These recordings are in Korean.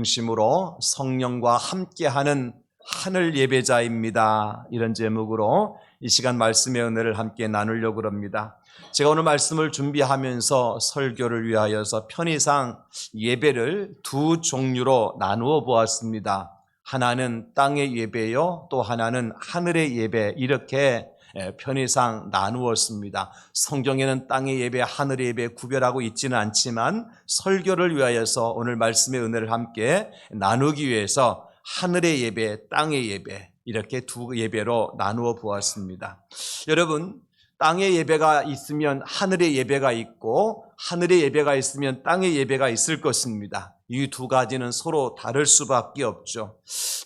중심으로 성령과 함께하는 하늘 예배자입니다. 이런 제목으로 이 시간 말씀의 은혜를 함께 나누려고 합니다. 제가 오늘 말씀을 준비하면서 설교를 위하여서 편의상 예배를 두 종류로 나누어 보았습니다. 하나는 땅의 예배요, 또 하나는 하늘의 예배, 이렇게 편의상 나누었습니다. 성경에는 땅의 예배, 하늘의 예배 구별하고 있지는 않지만 설교를 위하여서 오늘 말씀의 은혜를 함께 나누기 위해서 하늘의 예배, 땅의 예배, 이렇게 두 예배로 나누어 보았습니다. 여러분, 땅의 예배가 있으면 하늘의 예배가 있고 하늘의 예배가 있으면 땅의 예배가 있을 것입니다. 이 두 가지는 서로 다를 수밖에 없죠.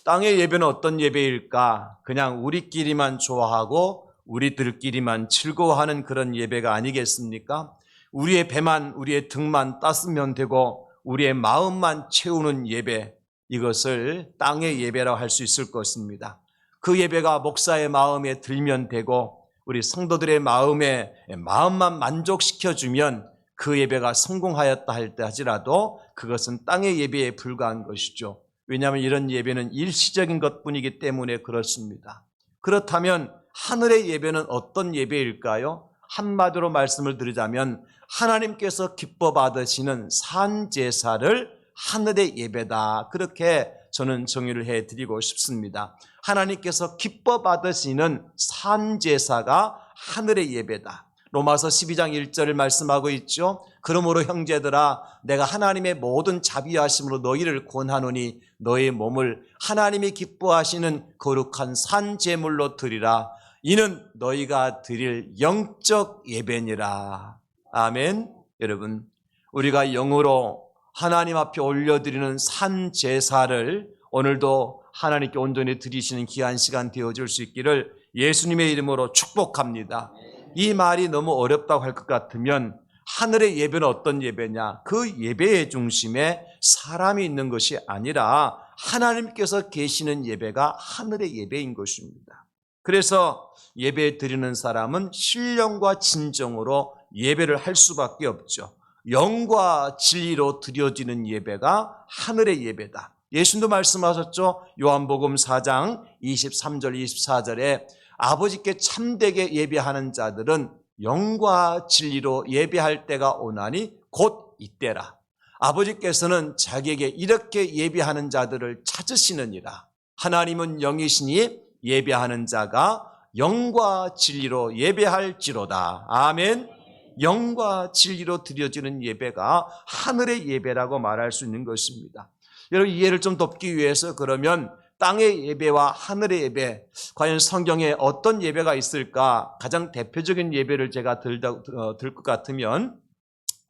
땅의 예배는 어떤 예배일까? 그냥 우리끼리만 좋아하고 우리들끼리만 즐거워하는 그런 예배가 아니겠습니까? 우리의 배만, 우리의 등만 땄으면 되고 우리의 마음만 채우는 예배, 이것을 땅의 예배라고 할 수 있을 것입니다. 그 예배가 목사의 마음에 들면 되고 우리 성도들의 마음만 만족시켜주면 그 예배가 성공하였다 할지라도 그것은 땅의 예배에 불과한 것이죠. 왜냐하면 이런 예배는 일시적인 것뿐이기 때문에 그렇습니다. 그렇다면 하늘의 예배는 어떤 예배일까요? 한마디로 말씀을 드리자면 하나님께서 기뻐 받으시는 산제사를 하늘의 예배다, 그렇게 저는 정의를 해드리고 싶습니다. 하나님께서 기뻐 받으시는 산제사가 하늘의 예배다. 로마서 12장 1절을 말씀하고 있죠. 그러므로 형제들아, 내가 하나님의 모든 자비하심으로 너희를 권하노니 너희 몸을 하나님이 기뻐하시는 거룩한 산제물로 드리라. 이는 너희가 드릴 영적 예배니라. 아멘. 여러분, 우리가 영으로 하나님 앞에 올려드리는 산제사를 오늘도 하나님께 온전히 드리시는 귀한 시간 되어줄 수 있기를 예수님의 이름으로 축복합니다. 이 말이 너무 어렵다고 할 것 같으면 하늘의 예배는 어떤 예배냐? 그 예배의 중심에 사람이 있는 것이 아니라 하나님께서 계시는 예배가 하늘의 예배인 것입니다. 그래서 예배 드리는 사람은 신령과 진정으로 예배를 할 수밖에 없죠. 영과 진리로 드려지는 예배가 하늘의 예배다. 예수님도 말씀하셨죠. 요한복음 4장 23절 24절에 아버지께 참되게 예배하는 자들은 영과 진리로 예배할 때가 오나니 곧 이때라. 아버지께서는 자기에게 이렇게 예배하는 자들을 찾으시느니라. 하나님은 영이시니 예배하는 자가 영과 진리로 예배할지로다. 아멘. 영과 진리로 드려지는 예배가 하늘의 예배라고 말할 수 있는 것입니다. 여러분, 이해를 좀 돕기 위해서 그러면 땅의 예배와 하늘의 예배, 과연 성경에 어떤 예배가 있을까? 가장 대표적인 예배를 제가 들 것 같으면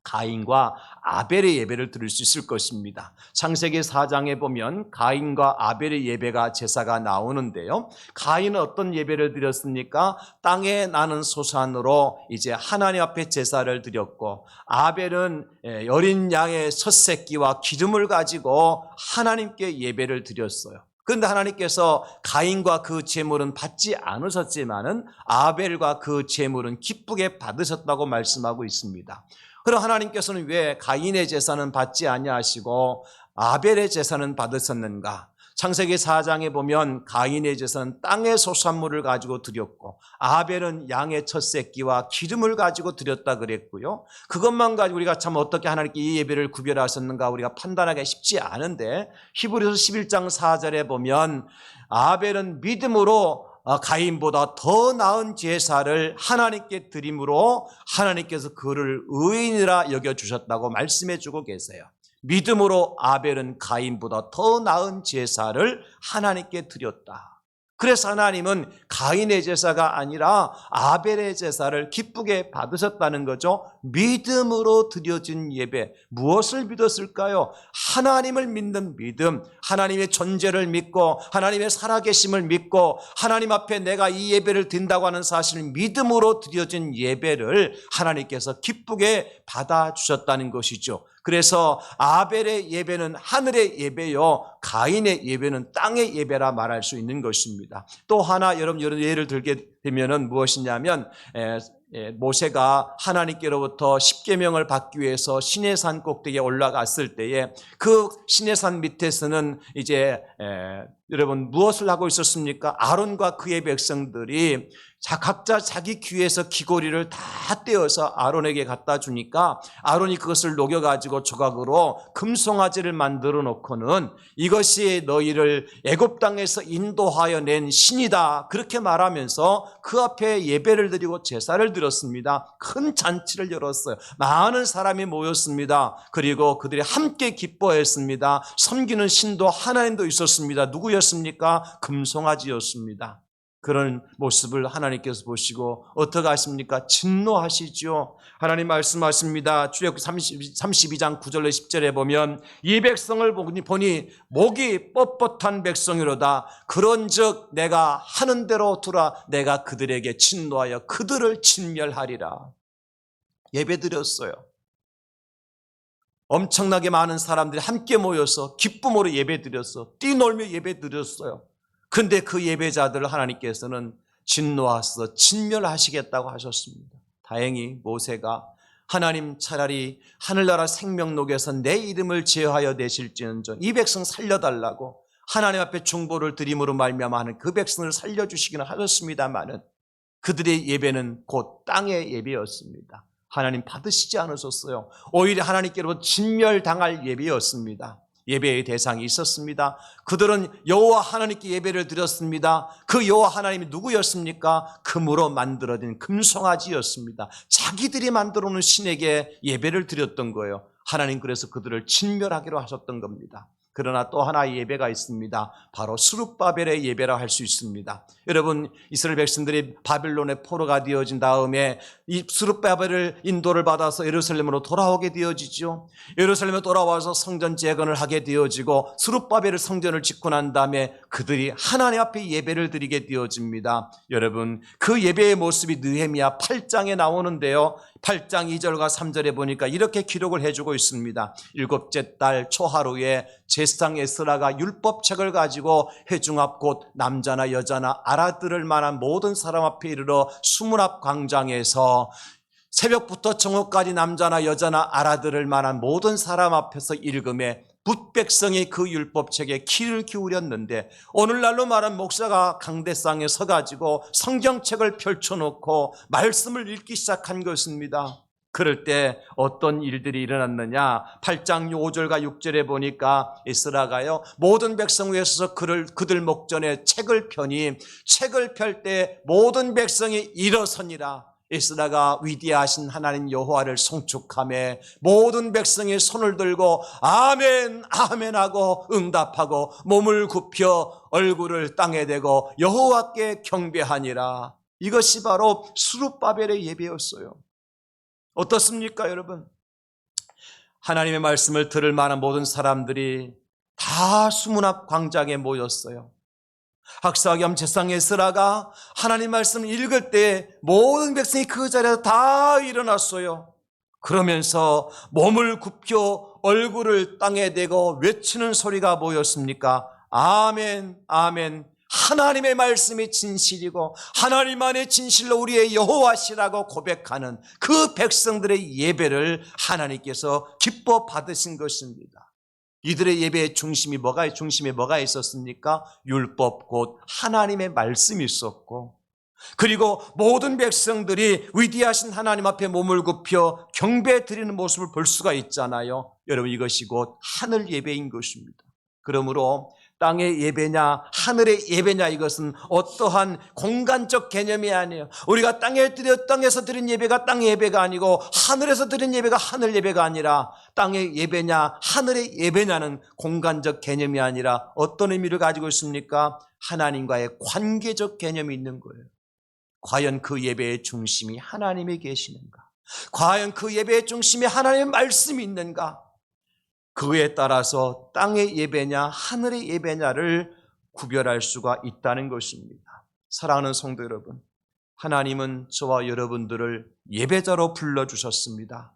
가인과 아벨의 예배를 들을 수 있을 것입니다. 창세기 4장에 보면 가인과 아벨의 예배가 제사가 나오는데요. 가인은 어떤 예배를 드렸습니까? 땅에 나는 소산으로 이제 하나님 앞에 제사를 드렸고, 아벨은 어린 양의 첫 새끼와 기름을 가지고 하나님께 예배를 드렸어요. 그런데 하나님께서 가인과 그 제물은 받지 않으셨지만은 아벨과 그 제물은 기쁘게 받으셨다고 말씀하고 있습니다. 그럼 하나님께서는 왜 가인의 제사는 받지 아니하시고 아벨의 제사는 받으셨는가? 창세기 4장에 보면 가인의 제사는 땅의 소산물을 가지고 드렸고 아벨은 양의 첫 새끼와 기름을 가지고 드렸다 그랬고요. 그것만 가지고 우리가 참 어떻게 하나님께 이 예배를 구별하셨는가 우리가 판단하기가 쉽지 않은데, 히브리서 11장 4절에 보면 아벨은 믿음으로 가인보다 더 나은 제사를 하나님께 드림으로 하나님께서 그를 의인이라 여겨주셨다고 말씀해 주고 계세요. 믿음으로 아벨은 가인보다 더 나은 제사를 하나님께 드렸다. 그래서 하나님은 가인의 제사가 아니라 아벨의 제사를 기쁘게 받으셨다는 거죠. 믿음으로 드려진 예배. 무엇을 믿었을까요? 하나님을 믿는 믿음, 하나님의 존재를 믿고 하나님의 살아계심을 믿고 하나님 앞에 내가 이 예배를 드린다고 하는 사실을 믿음으로 드려진 예배를 하나님께서 기쁘게 받아주셨다는 것이죠. 그래서 아벨의 예배는 하늘의 예배요, 가인의 예배는 땅의 예배라 말할 수 있는 것입니다. 또 하나 여러분 예를 들게 되면은 무엇이냐면 모세가 하나님께로부터 십계명을 받기 위해서 시내산 꼭대기에 올라갔을 때에 그 시내산 밑에서는 이제 여러분 무엇을 하고 있었습니까? 아론과 그의 백성들이 각자 자기 귀에서 귀고리를 다 떼어서 아론에게 갖다 주니까 아론이 그것을 녹여가지고 조각으로 금송아지를 만들어 놓고는 이것이 너희를 애굽 땅에서 인도하여 낸 신이다 그렇게 말하면서 그 앞에 예배를 드리고 제사를 드렸습니다. 큰 잔치를 열었어요. 많은 사람이 모였습니다. 그리고 그들이 함께 기뻐했습니다. 섬기는 신도 하나님도 있었습니다. 누구였습니까? 금송아지였습니다. 그런 모습을 하나님께서 보시고 어떻게 하십니까? 진노하시죠. 하나님 말씀하십니다. 출애굽기 32장 9절로 10절에 보면 이 백성을 보니 목이 뻣뻣한 백성이로다. 그런즉 내가 하는 대로 두라. 내가 그들에게 진노하여 그들을 진멸하리라. 예배드렸어요. 엄청나게 많은 사람들이 함께 모여서 기쁨으로 예배드렸어. 뛰놀며 예배드렸어요. 근데 그 예배자들을 하나님께서는 진노하셔서 진멸하시겠다고 하셨습니다. 다행히 모세가 하나님 차라리 하늘나라 생명록에서 내 이름을 제하여 내실지언정 이 백성 살려달라고 하나님 앞에 중보를 드림으로 말미암아 하는 그 백성을 살려주시기는 하셨습니다마는 그들의 예배는 곧 땅의 예배였습니다. 하나님 받으시지 않으셨어요. 오히려 하나님께로부터 진멸당할 예배였습니다. 예배의 대상이 있었습니다. 그들은 여호와 하나님께 예배를 드렸습니다. 그 여호와 하나님이 누구였습니까? 금으로 만들어진 금송아지였습니다. 자기들이 만들어 놓은 신에게 예배를 드렸던 거예요. 하나님 그래서 그들을 진멸하기로 하셨던 겁니다. 그러나 또 하나의 예배가 있습니다. 바로 스룹바벨의 예배라 할 수 있습니다. 여러분 이스라엘 백성들이 바빌론의 포로가 되어진 다음에 이 스룹바벨을 인도를 받아서 예루살렘으로 돌아오게 되어지죠. 예루살렘에 돌아와서 성전 재건을 하게 되어지고 스룹바벨을 성전을 짓고 난 다음에 그들이 하나님 앞에 예배를 드리게 되어집니다. 여러분 그 예배의 모습이 느헤미야 8장에 나오는데요. 8장 2절과 3절에 보니까 이렇게 기록을 해주고 있습니다. 일곱째 달 초하루에 제사장 에스라가 율법책을 가지고 회중 앞 곧 남자나 여자나 알아들을 만한 모든 사람 앞에 이르러 수문 앞 광장에서 새벽부터 정오까지 남자나 여자나 알아들을 만한 모든 사람 앞에서 읽음에 붓백성이 그 율법책에 귀를 기울였는데 오늘날로 말한 목사가 강대상에 서가지고 성경책을 펼쳐놓고 말씀을 읽기 시작한 것입니다. 그럴 때 어떤 일들이 일어났느냐? 8장 5절과 6절에 보니까 에스라가요 모든 백성 위에 서서 그들 목전에 책을 펴니 책을 펼 때 모든 백성이 일어서니라. 에스라가 위대하신 하나님 여호와를 송축하며 모든 백성이 손을 들고 아멘 아멘 하고 응답하고 몸을 굽혀 얼굴을 땅에 대고 여호와께 경배하니라. 이것이 바로 스룹바벨의 예배였어요. 어떻습니까 여러분? 하나님의 말씀을 들을 만한 모든 사람들이 다 수문 앞 광장에 모였어요. 학사겸 제사장 에스라가 하나님 말씀을 읽을 때 모든 백성이 그 자리에서 다 일어났어요. 그러면서 몸을 굽혀 얼굴을 땅에 대고 외치는 소리가 뭐였습니까? 아멘 아멘. 하나님의 말씀이 진실이고 하나님 안에 진실로 우리의 여호와시라고 고백하는 그 백성들의 예배를 하나님께서 기뻐 받으신 것입니다. 이들의 예배의 중심에 뭐가 있었습니까? 율법 곧 하나님의 말씀이 있었고 그리고 모든 백성들이 위대하신 하나님 앞에 몸을 굽혀 경배 드리는 모습을 볼 수가 있잖아요. 여러분 이것이 곧 하늘 예배인 것입니다. 그러므로 땅의 예배냐 하늘의 예배냐 이것은 어떠한 공간적 개념이 아니에요. 우리가 땅에서 드린 예배가 땅의 예배가 아니고 하늘에서 드린 예배가 하늘 예배가 아니라 땅의 예배냐 하늘의 예배냐는 공간적 개념이 아니라 어떤 의미를 가지고 있습니까? 하나님과의 관계적 개념이 있는 거예요. 과연 그 예배의 중심이 하나님이 계시는가? 과연 그 예배의 중심에 하나님의 말씀이 있는가? 그에 따라서 땅의 예배냐 하늘의 예배냐를 구별할 수가 있다는 것입니다. 사랑하는 성도 여러분, 하나님은 저와 여러분들을 예배자로 불러주셨습니다.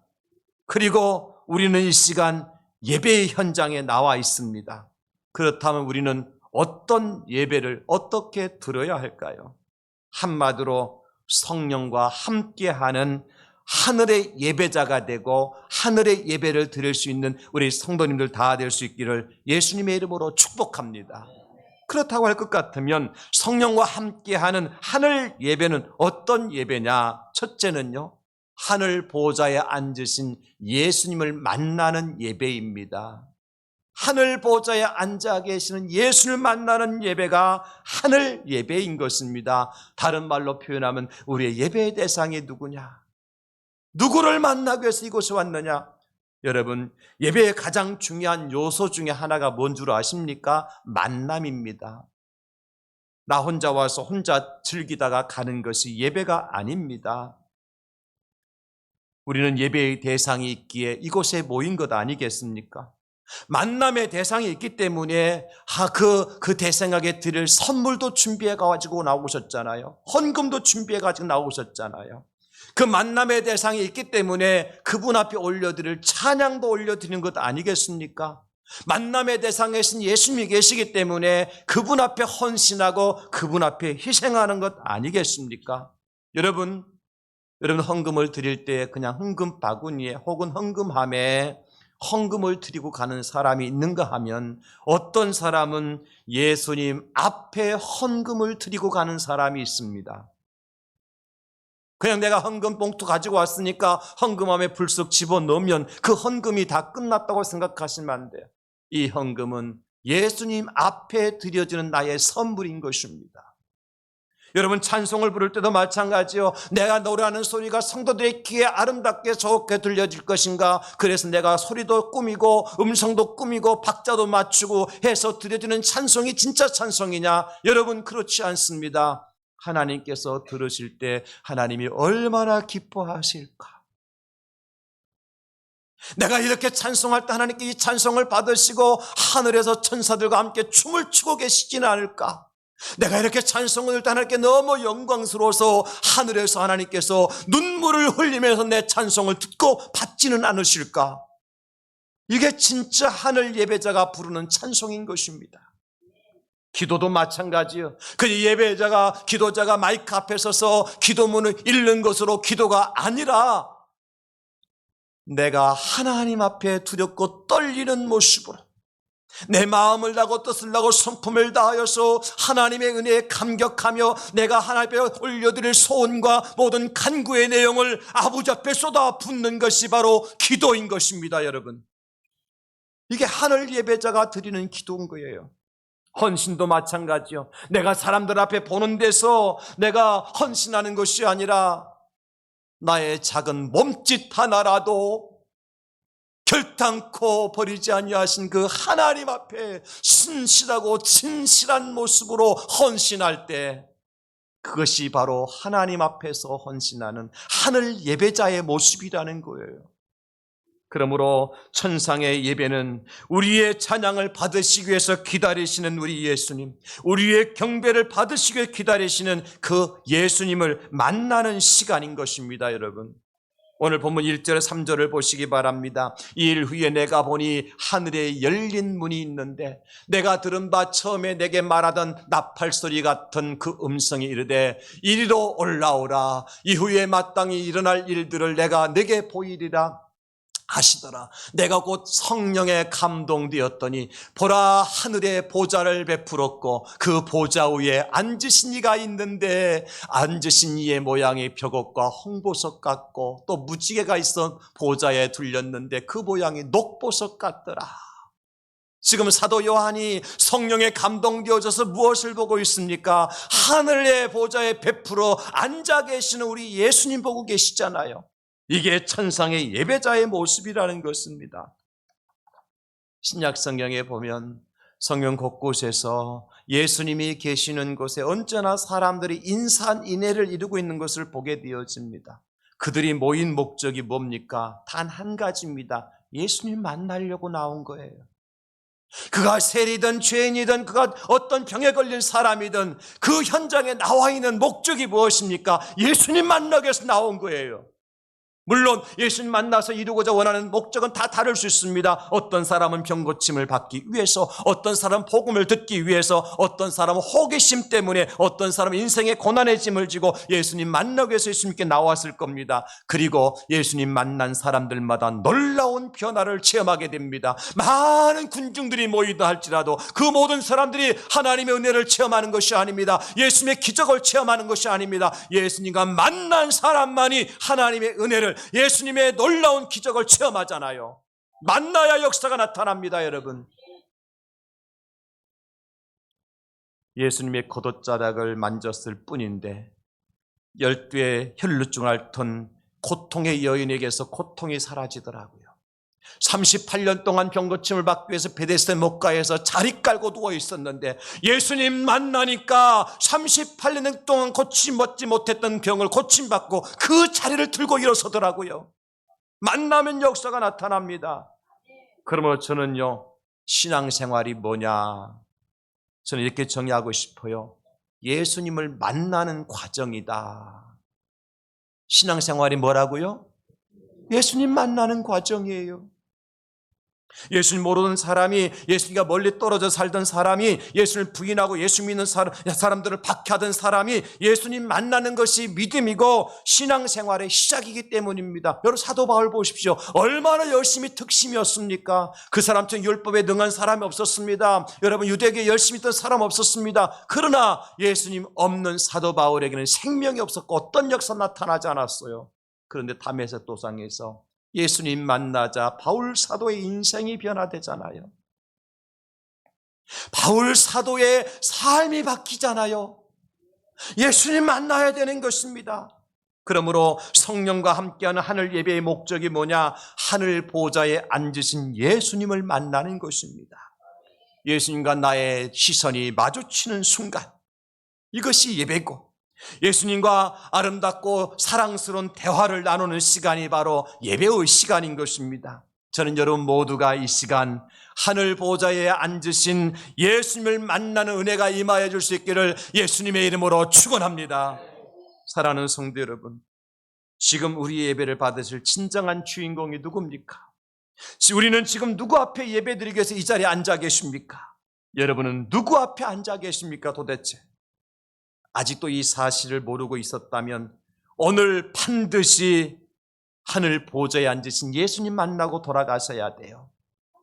그리고 우리는 이 시간 예배의 현장에 나와 있습니다. 그렇다면 우리는 어떤 예배를 어떻게 드려야 할까요? 한마디로 성령과 함께하는 하늘의 예배자가 되고 하늘의 예배를 드릴 수 있는 우리 성도님들 다 될 수 있기를 예수님의 이름으로 축복합니다. 그렇다고 할 것 같으면 성령과 함께하는 하늘 예배는 어떤 예배냐? 첫째는요, 하늘 보좌에 앉으신 예수님을 만나는 예배입니다. 하늘 보좌에 앉아 계시는 예수를 만나는 예배가 하늘 예배인 것입니다. 다른 말로 표현하면 우리의 예배의 대상이 누구냐? 누구를 만나기 위해서 이곳에 왔느냐? 여러분, 예배의 가장 중요한 요소 중에 하나가 뭔 줄 아십니까? 만남입니다. 나 혼자 와서 혼자 즐기다가 가는 것이 예배가 아닙니다. 우리는 예배의 대상이 있기에 이곳에 모인 것 아니겠습니까? 만남의 대상이 있기 때문에 그 대상에게 드릴 선물도 준비해 가지고 나오셨잖아요. 헌금도 준비해 가지고 나오셨잖아요. 그 만남의 대상이 있기 때문에 그분 앞에 올려드릴 찬양도 올려드리는 것 아니겠습니까? 만남의 대상이신 예수님이 계시기 때문에 그분 앞에 헌신하고 그분 앞에 희생하는 것 아니겠습니까? 여러분 헌금을 드릴 때 그냥 헌금 바구니에 혹은 헌금함에 헌금을 드리고 가는 사람이 있는가 하면 어떤 사람은 예수님 앞에 헌금을 드리고 가는 사람이 있습니다. 그냥 내가 헌금 봉투 가지고 왔으니까 헌금함에 불쑥 집어넣으면 그 헌금이 다 끝났다고 생각하시면 안 돼요. 이 헌금은 예수님 앞에 드려지는 나의 선물인 것입니다. 여러분, 찬송을 부를 때도 마찬가지요. 내가 노래하는 소리가 성도들의 귀에 아름답게 좋게 들려질 것인가? 그래서 내가 소리도 꾸미고 음성도 꾸미고 박자도 맞추고 해서 드려지는 찬송이 진짜 찬송이냐? 여러분, 그렇지 않습니다. 하나님께서 들으실 때 하나님이 얼마나 기뻐하실까? 내가 이렇게 찬송할 때 하나님께 이 찬송을 받으시고 하늘에서 천사들과 함께 춤을 추고 계시지는 않을까? 내가 이렇게 찬송을 할 때 하나님께 너무 영광스러워서 하늘에서 하나님께서 눈물을 흘리면서 내 찬송을 듣고 받지는 않으실까? 이게 진짜 하늘 예배자가 부르는 찬송인 것입니다. 기도도 마찬가지예요. 그 예배자가, 기도자가 마이크 앞에 서서 기도문을 읽는 것으로 기도가 아니라 내가 하나님 앞에 두렵고 떨리는 모습으로 내 마음을 다하고 뜻을 다하고 성품을 다하여서 하나님의 은혜에 감격하며 내가 하나님 앞에 올려드릴 소원과 모든 간구의 내용을 아버지 앞에 쏟아붓는 것이 바로 기도인 것입니다. 여러분, 이게 하늘 예배자가 드리는 기도인 거예요. 헌신도 마찬가지요. 내가 사람들 앞에 보는 데서 내가 헌신하는 것이 아니라 나의 작은 몸짓 하나라도 결단코 버리지 아니하신 그 하나님 앞에 신실하고 진실한 모습으로 헌신할 때 그것이 바로 하나님 앞에서 헌신하는 하늘 예배자의 모습이라는 거예요. 그러므로 천상의 예배는 우리의 찬양을 받으시기 위해서 기다리시는 우리 예수님, 우리의 경배를 받으시기 위해 기다리시는 그 예수님을 만나는 시간인 것입니다. 여러분, 오늘 본문 1절 3절을 보시기 바랍니다. 이 일 후에 내가 보니 하늘에 열린 문이 있는데 내가 들은 바 처음에 내게 말하던 나팔소리 같은 그 음성이 이르되 이리로 올라오라. 이후에 마땅히 일어날 일들을 내가 내게 보이리라 하시더라. 내가 곧 성령에 감동되었더니 보라, 하늘에 보좌를 베풀었고 그 보좌 위에 앉으신 이가 있는데 앉으신 이의 모양이 벽옥과 홍보석 같고 또 무지개가 있어 보좌에 둘렸는데 그 모양이 녹보석 같더라. 지금 사도 요한이 성령에 감동되어져서 무엇을 보고 있습니까? 하늘의 보좌에 베풀어 앉아 계시는 우리 예수님 보고 계시잖아요. 이게 천상의 예배자의 모습이라는 것입니다. 신약 성경에 보면 성경 곳곳에서 예수님이 계시는 곳에 언제나 사람들이 인산인해를 이루고 있는 것을 보게 되어집니다. 그들이 모인 목적이 뭡니까? 단 한 가지입니다. 예수님 만나려고 나온 거예요. 그가 세리든 죄인이든 그가 어떤 병에 걸린 사람이든 그 현장에 나와 있는 목적이 무엇입니까? 예수님 만나기 위해서 나온 거예요. 물론 예수님 만나서 이루고자 원하는 목적은 다 다를 수 있습니다. 어떤 사람은 병고침을 받기 위해서, 어떤 사람은 복음을 듣기 위해서, 어떤 사람은 호기심 때문에, 어떤 사람은 인생의 고난의 짐을 지고 예수님 만나기 위해서 예수님께 나왔을 겁니다. 그리고 예수님 만난 사람들마다 놀라운 변화를 체험하게 됩니다. 많은 군중들이 모이다 할지라도 그 모든 사람들이 하나님의 은혜를 체험하는 것이 아닙니다. 예수님의 기적을 체험하는 것이 아닙니다. 예수님과 만난 사람만이 하나님의 은혜를, 예수님의 놀라운 기적을 체험하잖아요. 만나야 역사가 나타납니다, 여러분. 예수님의 겉옷자락을 만졌을 뿐인데 12의 혈루증을 앓던 고통의 여인에게서 고통이 사라지더라고요. 38년 동안 병고침을 받기 위해서 베데스다 목가에서 자리 깔고 누워 있었는데 예수님 만나니까 38년 동안 고침받지 못했던 병을 고침받고 그 자리를 들고 일어서더라고요. 만나면 역사가 나타납니다. 그러므로 저는요, 신앙생활이 뭐냐? 저는 이렇게 정의하고 싶어요. 예수님을 만나는 과정이다. 신앙생활이 뭐라고요? 예수님 만나는 과정이에요. 예수님 모르는 사람이, 예수님과 멀리 떨어져 살던 사람이, 예수님을 부인하고 예수 믿는 사람들을 박해하던 사람이 예수님 만나는 것이 믿음이고 신앙생활의 시작이기 때문입니다. 여러분, 사도 바울 보십시오. 얼마나 열심히 특심이었습니까? 그 사람처럼 율법에 능한 사람이 없었습니다. 여러분, 유대교에 열심히 있던 사람 없었습니다. 그러나 예수님 없는 사도 바울에게는 생명이 없었고 어떤 역사 나타나지 않았어요. 그런데 다메섹 도상에서 예수님 만나자 바울 사도의 인생이 변화되잖아요. 바울 사도의 삶이 바뀌잖아요. 예수님 만나야 되는 것입니다. 그러므로 성령과 함께하는 하늘 예배의 목적이 뭐냐? 하늘 보좌에 앉으신 예수님을 만나는 것입니다. 예수님과 나의 시선이 마주치는 순간, 이것이 예배고, 예수님과 아름답고 사랑스러운 대화를 나누는 시간이 바로 예배의 시간인 것입니다. 저는 여러분 모두가 이 시간 하늘 보좌에 앉으신 예수님을 만나는 은혜가 임하여 줄 수 있기를 예수님의 이름으로 축원합니다. 사랑하는 성도 여러분, 지금 우리 예배를 받으실 진정한 주인공이 누굽니까? 우리는 지금 누구 앞에 예배드리기 위해서 이 자리에 앉아 계십니까? 여러분은 누구 앞에 앉아 계십니까 도대체? 아직도 이 사실을 모르고 있었다면 오늘 반드시 하늘 보좌에 앉으신 예수님 만나고 돌아가셔야 돼요.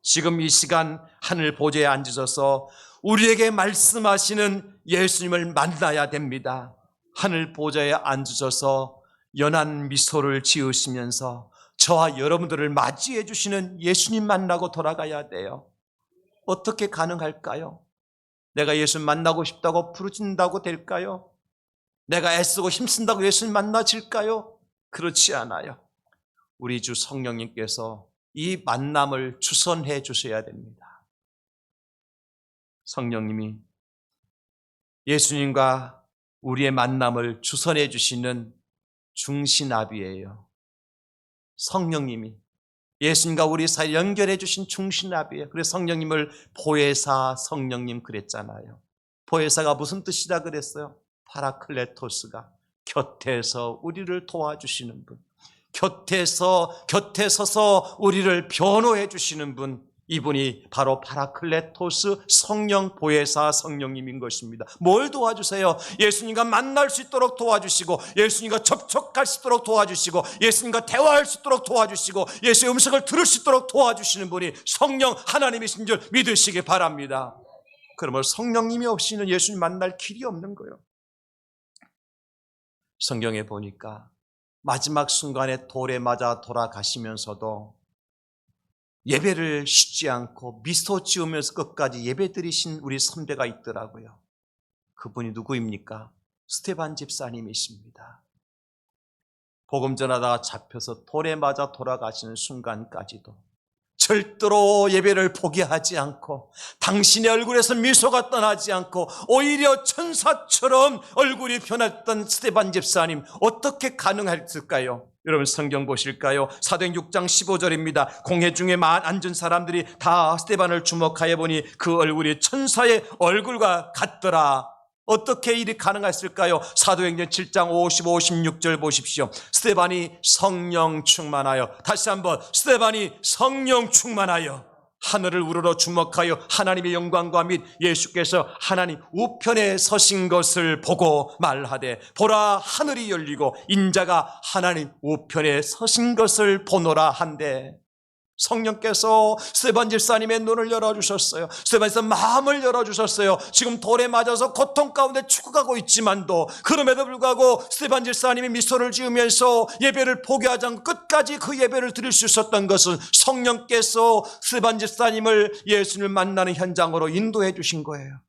지금 이 시간 하늘 보좌에 앉으셔서 우리에게 말씀하시는 예수님을 만나야 됩니다. 하늘 보좌에 앉으셔서 연한 미소를 지으시면서 저와 여러분들을 맞이해 주시는 예수님 만나고 돌아가야 돼요. 어떻게 가능할까요? 내가 예수님 만나고 싶다고 부르진다고 될까요? 내가 애쓰고 힘쓴다고 예수님 만나질까요? 그렇지 않아요. 우리 주 성령님께서 이 만남을 주선해 주셔야 됩니다. 성령님이 예수님과 우리의 만남을 주선해 주시는 중신압이에요. 성령님이 예수님과 우리 사이 연결해 주신 중신압이에요. 그래서 성령님을 보혜사 성령님 그랬잖아요. 보혜사가 무슨 뜻이라 그랬어요? 파라클레토스가 곁에서 우리를 도와주시는 분, 곁에 서서 우리를 변호해 주시는 분, 이분이 바로 파라클레토스 성령 보혜사 성령님인 것입니다. 뭘 도와주세요? 예수님과 만날 수 있도록 도와주시고, 예수님과 접촉할 수 있도록 도와주시고, 예수님과 대화할 수 있도록 도와주시고, 예수의 음성을 들을 수 있도록 도와주시는 분이 성령 하나님이신 줄 믿으시기 바랍니다. 그러면 성령님이 없이는 예수님 만날 길이 없는 거예요. 성경에 보니까 마지막 순간에 돌에 맞아 돌아가시면서도 예배를 쉬지 않고 미소 지으면서 끝까지 예배 드리신 우리 선배가 있더라고요. 그분이 누구입니까? 스테반 집사님이십니다. 복음 전하다가 잡혀서 돌에 맞아 돌아가시는 순간까지도 절대로 예배를 포기하지 않고 당신의 얼굴에서 미소가 떠나지 않고 오히려 천사처럼 얼굴이 변했던 스테반 집사님, 어떻게 가능했을까요? 여러분 성경 보실까요? 사도행전 6장 15절입니다. 공회 중에 앉은 사람들이 다 스테반을 주목하여 보니 그 얼굴이 천사의 얼굴과 같더라. 어떻게 일이 가능했을까요? 사도행전 7장 55, 56절 보십시오. 스데반이 성령 충만하여, 다시 한번 스데반이 성령 충만하여 하늘을 우러러 주목하여 하나님의 영광과 및 예수께서 하나님 우편에 서신 것을 보고 말하되, 보라 하늘이 열리고 인자가 하나님 우편에 서신 것을 보노라 한데, 성령께서 스데반 집사님의 눈을 열어주셨어요. 스데반 집사 마음을 열어주셨어요. 지금 돌에 맞아서 고통 가운데 죽어가고 있지만도 그럼에도 불구하고 스데반 집사님이 미소를 지으면서 예배를 포기하지 않고 끝까지 그 예배를 드릴 수 있었던 것은 성령께서 스데반 집사님을 예수님을 만나는 현장으로 인도해 주신 거예요.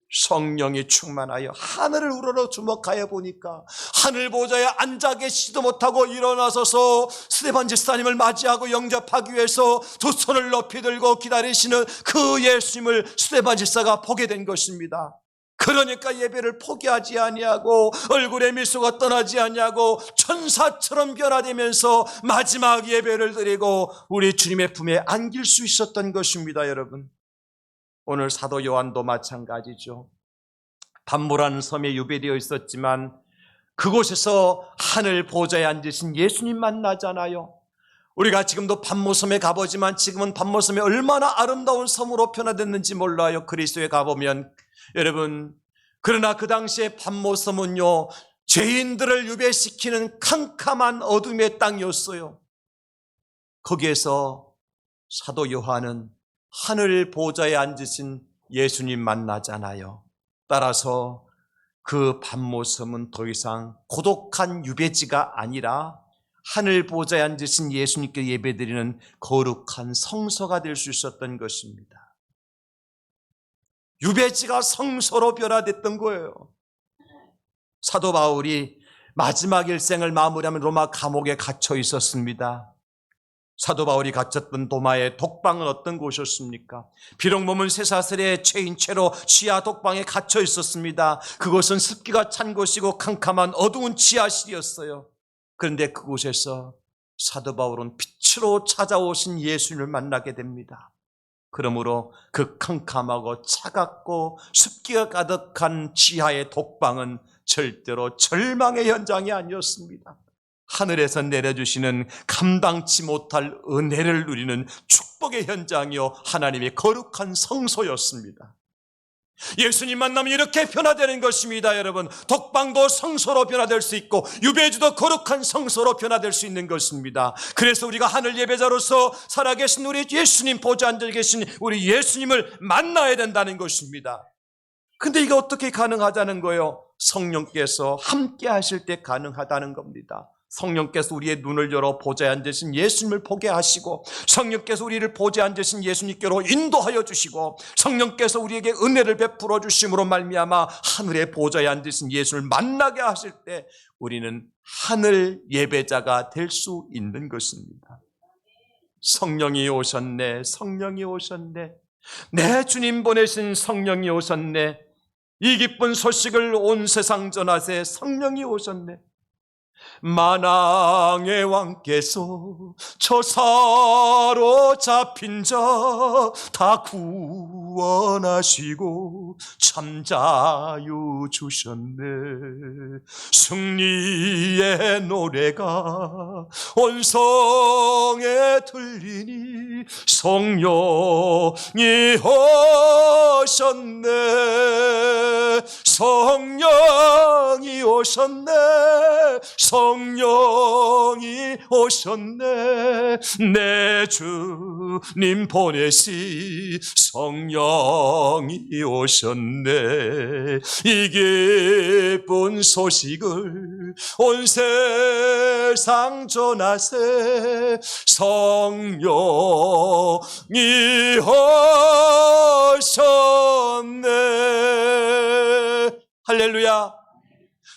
성령이 충만하여 하늘을 우러러 주목하여 보니까 하늘 보좌에 앉아 계시지도 못하고 일어나서서 스데반 집사님을 맞이하고 영접하기 위해서 두 손을 높이 들고 기다리시는 그 예수님을 스데반 집사가 보게 된 것입니다. 그러니까 예배를 포기하지 아니하고 얼굴에 미소가 떠나지 아니하고 천사처럼 변화되면서 마지막 예배를 드리고 우리 주님의 품에 안길 수 있었던 것입니다. 여러분, 오늘 사도 요한도 마찬가지죠. pat모라는 섬에 유배되어 있었지만 그곳에서 하늘 보좌에 앉으신 예수님 만나잖아요. 우리가 지금도 pat모섬에 가보지만 지금은 pat모섬이 얼마나 아름다운 섬으로 변화됐는지 몰라요. 그리스도에 가보면. 여러분, 그러나 그 당시에 pat모섬은요, 죄인들을 유배시키는 캄캄한 어둠의 땅이었어요. 거기에서 사도 요한은 하늘 보좌에 앉으신 예수님 만나잖아요. 따라서 그 pat모섬은 더 이상 고독한 유배지가 아니라 하늘 보좌에 앉으신 예수님께 예배드리는 거룩한 성소가 될 수 있었던 것입니다. 유배지가 성소로 변화됐던 거예요. 사도 바울이 마지막 일생을 마무리하면 로마 감옥에 갇혀 있었습니다. 사도 바울이 갇혔던 도마의 독방은 어떤 곳이었습니까? 비록 몸은 쇠사슬에 채인 채로 지하 독방에 갇혀 있었습니다. 그곳은 습기가 찬 곳이고 캄캄한 어두운 지하실이었어요. 그런데 그곳에서 사도 바울은 빛으로 찾아오신 예수님을 만나게 됩니다. 그러므로 그 캄캄하고 차갑고 습기가 가득한 지하의 독방은 절대로 절망의 현장이 아니었습니다. 하늘에서 내려주시는 감당치 못할 은혜를 누리는 축복의 현장이요, 하나님의 거룩한 성소였습니다. 예수님 만나면 이렇게 변화되는 것입니다. 여러분, 독방도 성소로 변화될 수 있고 유배지도 거룩한 성소로 변화될 수 있는 것입니다. 그래서 우리가 하늘 예배자로서 살아계신 우리 예수님, 보좌 앉아 계신 우리 예수님을 만나야 된다는 것입니다. 근데 이게 어떻게 가능하다는 거예요? 성령께서 함께 하실 때 가능하다는 겁니다. 성령께서 우리의 눈을 열어 보좌에 앉으신 예수님을 보게 하시고, 성령께서 우리를 보좌에 앉으신 예수님께로 인도하여 주시고, 성령께서 우리에게 은혜를 베풀어 주심으로 말미암아 하늘의 보좌에 앉으신 예수를 만나게 하실 때 우리는 하늘 예배자가 될 수 있는 것입니다. 성령이 오셨네, 성령이 오셨네, 내 주님 보내신 성령이 오셨네, 이 기쁜 소식을 온 세상 전하세, 성령이 오셨네. 만왕의 왕께서 저사로 잡힌 자 다 구원하시고 참 자유 주셨네. 승리의 노래가 온 성에 들리니 성령이 오셨네. 성령이 오셨네. 성령이 오셨네. 내 주님 보내시 성령이 오셨네. 이 기쁜 소식을 온 세상 전하세. 성령이 오셨네. 할렐루야.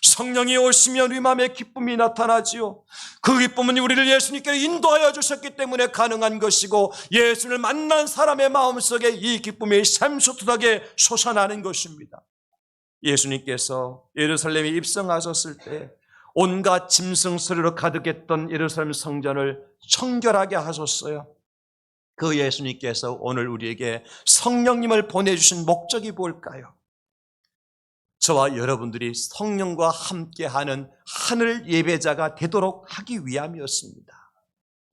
성령이 오시면 우리 마음에 기쁨이 나타나지요. 그 기쁨은 우리를 예수님께 인도하여 주셨기 때문에 가능한 것이고, 예수를 만난 사람의 마음속에 이 기쁨이 샘솟하게 솟아나는 것입니다. 예수님께서 예루살렘에 입성하셨을 때 온갖 짐승 소리로 가득했던 예루살렘 성전을 청결하게 하셨어요. 그 예수님께서 오늘 우리에게 성령님을 보내주신 목적이 뭘까요? 저와 여러분들이 성령과 함께하는 하늘 예배자가 되도록 하기 위함이었습니다.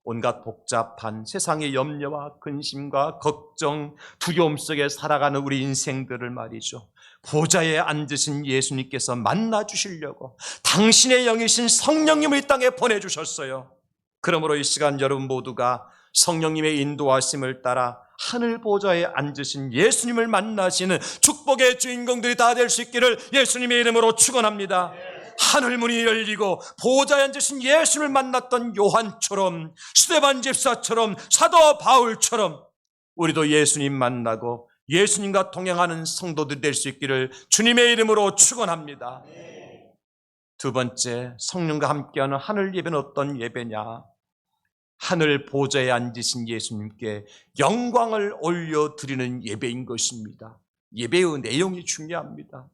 온갖 복잡한 세상의 염려와 근심과 걱정, 두려움 속에 살아가는 우리 인생들을 말이죠, 보좌에 앉으신 예수님께서 만나주시려고 당신의 영이신 성령님을 이 땅에 보내주셨어요. 그러므로 이 시간 여러분 모두가 성령님의 인도하심을 따라 하늘 보좌에 앉으신 예수님을 만나시는 축복의 주인공들이 다 될 수 있기를 예수님의 이름으로 축원합니다. 하늘문이 열리고 보좌에 앉으신 예수님을 만났던 요한처럼, 스데반 집사처럼, 사도 바울처럼 우리도 예수님 만나고 예수님과 동행하는 성도들이 될 수 있기를 주님의 이름으로 축원합니다. 두 번째, 성령과 함께하는 하늘 예배는 어떤 예배냐? 하늘 보좌에 앉으신 예수님께 영광을 올려드리는 예배인 것입니다. 예배의 내용이 중요합니다.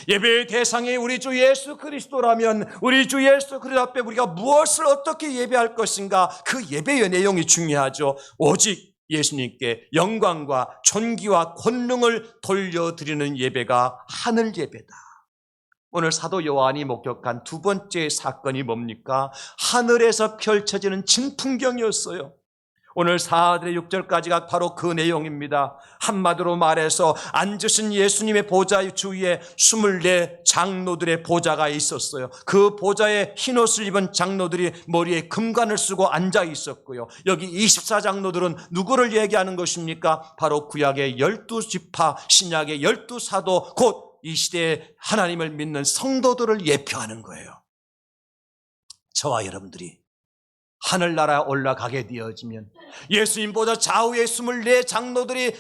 예배의 대상이 우리 주 예수 그리스도라면 우리 주 예수 그리스도 앞에 우리가 무엇을 어떻게 예배할 것인가, 그 예배의 내용이 중요하죠. 오직 예수님께 영광과 존귀와 권능을 돌려드리는 예배가 하늘 예배다. 오늘 사도 요한이 목격한 두 번째 사건이 뭡니까? 하늘에서 펼쳐지는 진풍경이었어요. 오늘 4절의 6절까지가 바로 그 내용입니다. 한마디로 말해서 앉으신 예수님의 보좌 주위에 24 장로들의 보좌가 있었어요. 그 보좌에 흰옷을 입은 장로들이 머리에 금관을 쓰고 앉아 있었고요. 여기 24장로들은 누구를 얘기하는 것입니까? 바로 구약의 12지파, 신약의 12사도, 곧 이 시대에 하나님을 믿는 성도들을 예표하는 거예요. 저와 여러분들이 하늘나라에 올라가게 되어지면 예수님보다 좌우에 24 장로들이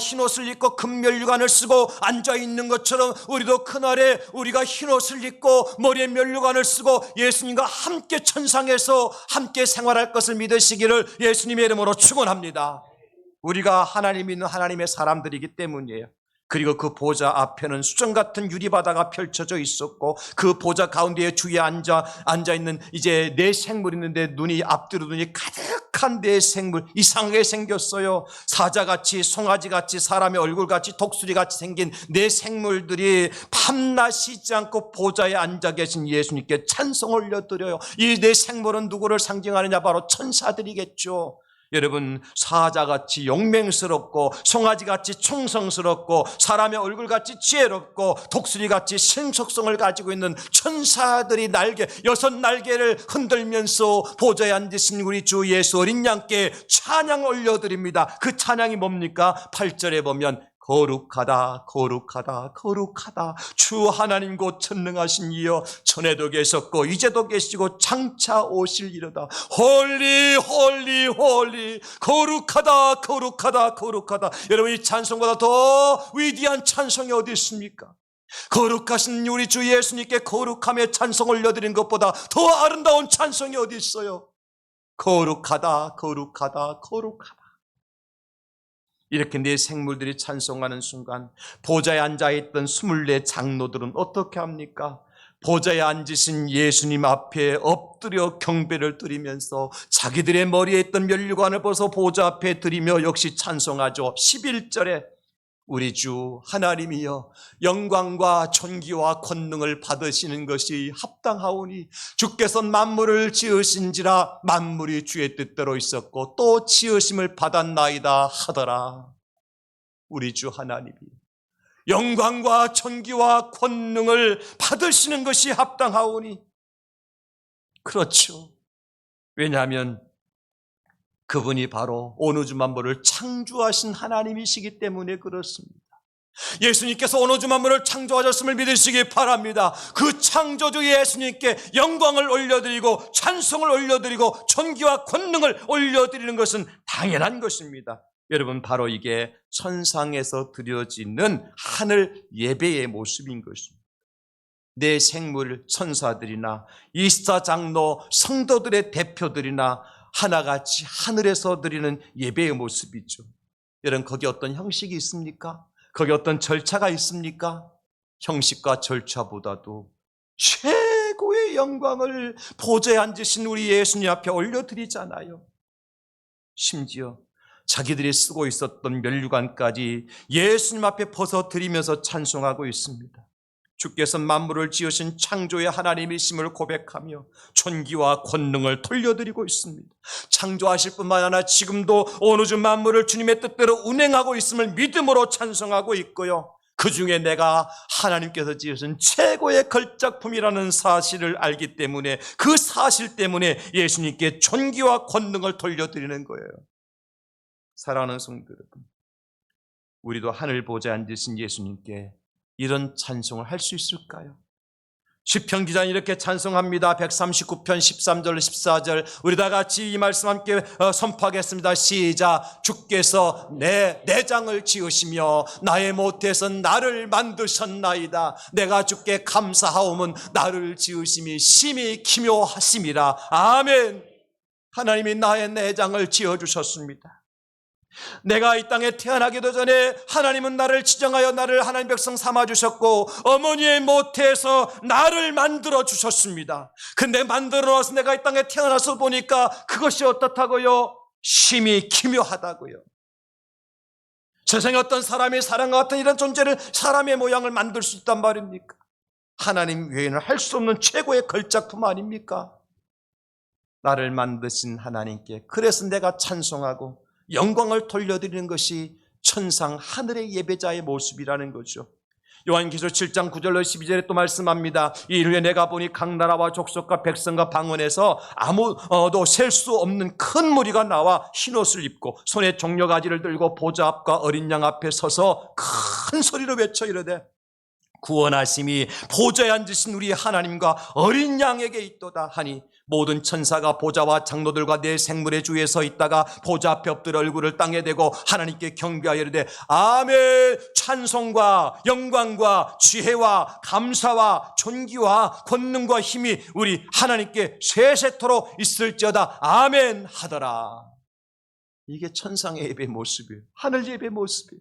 흰옷을 입고 금면류관을 쓰고 앉아있는 것처럼 우리도 그날에 우리가 흰옷을 입고 머리에 면류관을 쓰고 예수님과 함께 천상에서 함께 생활할 것을 믿으시기를 예수님의 이름으로 축원합니다. 우리가 하나님 믿는 하나님의 사람들이기 때문이에요. 그리고 그 보좌 앞에는 수정 같은 유리바다가 펼쳐져 있었고 그 보좌 가운데에 주위에 앉아있는 이제 네 생물이 있는데 앞뒤로 눈이 가득한 네 생물, 이상하게 생겼어요. 사자같이, 송아지같이, 사람의 얼굴같이, 독수리같이 생긴 네 생물들이 밤낮 쉬지 않고 보좌에 앉아 계신 예수님께 찬송을 올려드려요. 이 네 생물은 누구를 상징하느냐? 바로 천사들이겠죠. 여러분, 사자같이 용맹스럽고 송아지같이 충성스럽고 사람의 얼굴같이 지혜롭고 독수리같이 신속성을 가지고 있는 천사들이 날개, 6날개를 흔들면서 보좌에 앉으신 우리 주 예수 어린 양께 찬양 올려드립니다. 그 찬양이 뭡니까? 8절에 보면 거룩하다 거룩하다 거룩하다 주 하나님 곧 전능하신 이여, 전에도 계셨고 이제도 계시고 장차 오실이로다. 홀리 홀리 홀리, 거룩하다 거룩하다 거룩하다. 여러분, 이 찬송보다 더 위대한 찬송이 어디 있습니까? 거룩하신 우리 주 예수님께 거룩하며 찬송 올려드린 것보다 더 아름다운 찬송이 어디 있어요? 거룩하다 거룩하다 거룩하다. 이렇게 네 생물들이 찬송하는 순간 보좌에 앉아있던 24 장로들은 어떻게 합니까? 보좌에 앉으신 예수님 앞에 엎드려 경배를 드리면서 자기들의 머리에 있던 면류관을 벗어 보좌 앞에 드리며 역시 찬송하죠. 11절에 우리 주 하나님이여, 영광과 존귀와 권능을 받으시는 것이 합당하오니 주께서 만물을 지으신지라 만물이 주의 뜻대로 있었고 또 지으심을 받았나이다 하더라. 우리 주 하나님이 영광과 존귀와 권능을 받으시는 것이 합당하오니, 그렇죠. 왜냐하면 그분이 바로 온 우주 만물을 창조하신 하나님이시기 때문에 그렇습니다. 예수님께서 온 우주 만물을 창조하셨음을 믿으시기 바랍니다. 그 창조주 예수님께 영광을 올려드리고 찬송을 올려드리고 존귀와 권능을 올려드리는 것은 당연한 것입니다. 여러분, 바로 이게 천상에서 드려지는 하늘 예배의 모습인 것입니다. 내 생물 천사들이나 24장로 성도들의 대표들이나 하나같이 하늘에서 드리는 예배의 모습이죠. 여러분, 거기 어떤 형식이 있습니까? 거기 어떤 절차가 있습니까? 형식과 절차보다도 최고의 영광을 보좌에 앉으신 우리 예수님 앞에 올려드리잖아요. 심지어 자기들이 쓰고 있었던 면류관까지 예수님 앞에 벗어드리면서 찬송하고 있습니다. 주께서 만물을 지으신 창조의 하나님이심을 고백하며 존귀와 권능을 돌려드리고 있습니다. 창조하실 뿐만 아니라 지금도 온 우주 만물을 주님의 뜻대로 운행하고 있음을 믿음으로 찬송하고 있고요, 그 중에 내가 하나님께서 지으신 최고의 걸작품이라는 사실을 알기 때문에, 그 사실 때문에 예수님께 존귀와 권능을 돌려드리는 거예요. 사랑하는 성도 여러분, 우리도 하늘 보좌에 앉으신 예수님께 이런 찬송을 할 수 있을까요? 시편 기자는 이렇게 찬송합니다. 139편 13절 14절 우리 다 같이 이 말씀 함께 선포하겠습니다. 시작. 주께서 내 내장을 지으시며 나의 못에서 나를 만드셨나이다. 내가 주께 감사하오면 나를 지으심이 심히 기묘하심이라. 아멘. 하나님이 나의 내장을 지어주셨습니다. 내가 이 땅에 태어나기도 전에 하나님은 나를 지정하여 나를 하나님 백성 삼아주셨고, 어머니의 모태에서 나를 만들어 주셨습니다. 근데 만들어 놔서 내가 이 땅에 태어나서 보니까 그것이 어떻다고요? 심히 기묘하다고요. 세상에 어떤 사람이 사람과 같은 이런 존재를, 사람의 모양을 만들 수 있단 말입니까? 하나님 외에는 할 수 없는 최고의 걸작품 아닙니까? 나를 만드신 하나님께, 그래서 내가 찬송하고 영광을 돌려드리는 것이 천상 하늘의 예배자의 모습이라는 거죠. 요한계시록 7장 9절로 12절에 또 말씀합니다. 이후에 내가 보니 각 나라와 족속과 백성과 방언에서 아무도 셀 수 없는 큰 무리가 나와 흰옷을 입고 손에 종려가지를 들고 보좌 앞과 어린 양 앞에 서서 큰 소리로 외쳐 이르되 구원하심이 보좌에 앉으신 우리 하나님과 어린 양에게 있도다 하니, 모든 천사가 보좌와 장로들과 네 생물의 주위에 서 있다가 보좌 앞에 엎드려 얼굴을 땅에 대고 하나님께 경배하여 이르되 아멘. 찬송과 영광과 지혜와 감사와 존귀와 권능과 힘이 우리 하나님께 세세토록 있을지어다. 아멘 하더라. 이게 천상의 예배 모습이에요. 하늘 예배 모습이에요.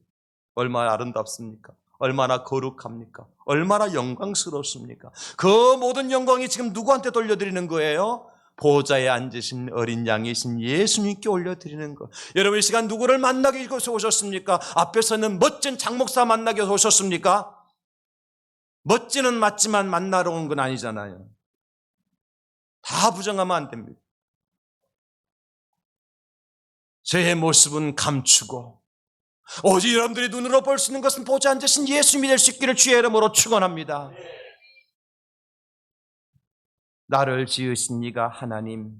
얼마나 아름답습니까? 얼마나 거룩합니까? 얼마나 영광스럽습니까? 그 모든 영광이 지금 누구한테 돌려드리는 거예요? 보좌에 앉으신 어린 양이신 예수님께 올려드리는 것. 여러분, 이 시간 누구를 만나기 위해서 오셨습니까? 앞에서는 멋진 장목사 만나기 위해서 오셨습니까? 멋지는 맞지만 만나러 온 건 아니잖아요. 다 부정하면 안 됩니다. 제 모습은 감추고 오직 여러분들이 눈으로 볼 수 있는 것은 보좌에 앉으신 예수님이 될 수 있기를 주의 이름으로 축원합니다. 나를 지으신 이가 하나님,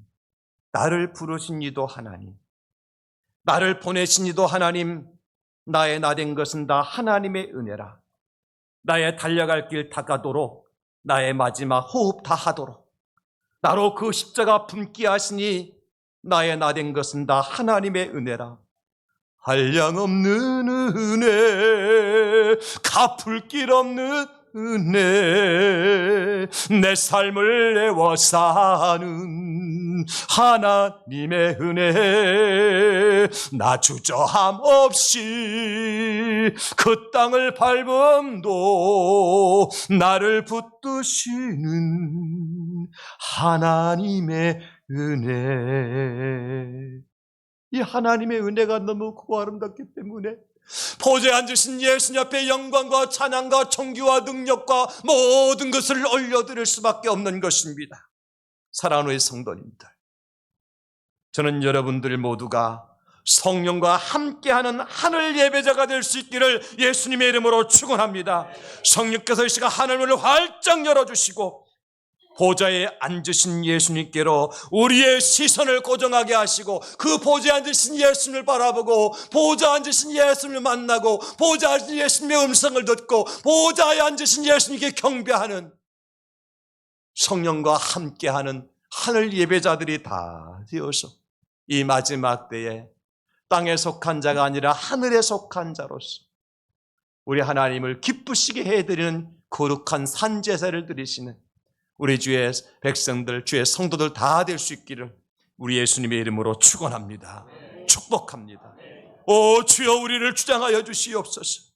나를 부르신 이도 하나님, 나를 보내신 이도 하나님, 나의 나된 것은 다 하나님의 은혜라. 나의 달려갈 길 다가도록, 나의 마지막 호흡 다하도록 나로 그 십자가 품게 하시니 나의 나된 것은 다 하나님의 은혜라. 한량없는 은혜, 갚을 길 없는 은혜, 내 삶을 내워 사는 하나님의 은혜, 나 주저함 없이 그 땅을 밟음도 나를 붙드시는 하나님의 은혜. 이 하나님의 은혜가 너무 고와 아름답기 때문에 보좌에 앉으신 예수님 앞에 영광과 찬양과 존귀와 능력과 모든 것을 올려드릴 수밖에 없는 것입니다. 사랑하는 성도님들, 저는 여러분들 모두가 성령과 함께하는 하늘 예배자가 될 수 있기를 예수님의 이름으로 축원합니다. 성령께서 이 시간 하늘문을 활짝 열어주시고 보좌에 앉으신 예수님께로 우리의 시선을 고정하게 하시고, 그 보좌에 앉으신 예수님을 바라보고 보좌에 앉으신 예수님을 만나고 보좌에 앉으신 예수님의 음성을 듣고 보좌에 앉으신 예수님께 경배하는, 성령과 함께하는 하늘 예배자들이 다 되어서 이 마지막 때에 땅에 속한 자가 아니라 하늘에 속한 자로서 우리 하나님을 기쁘시게 해드리는 거룩한 산제사를 드리시는 우리 주의 백성들, 주의 성도들 다 될 수 있기를 우리 예수님의 이름으로 축원합니다. 축복합니다. 오 주여, 우리를 주장하여 주시옵소서.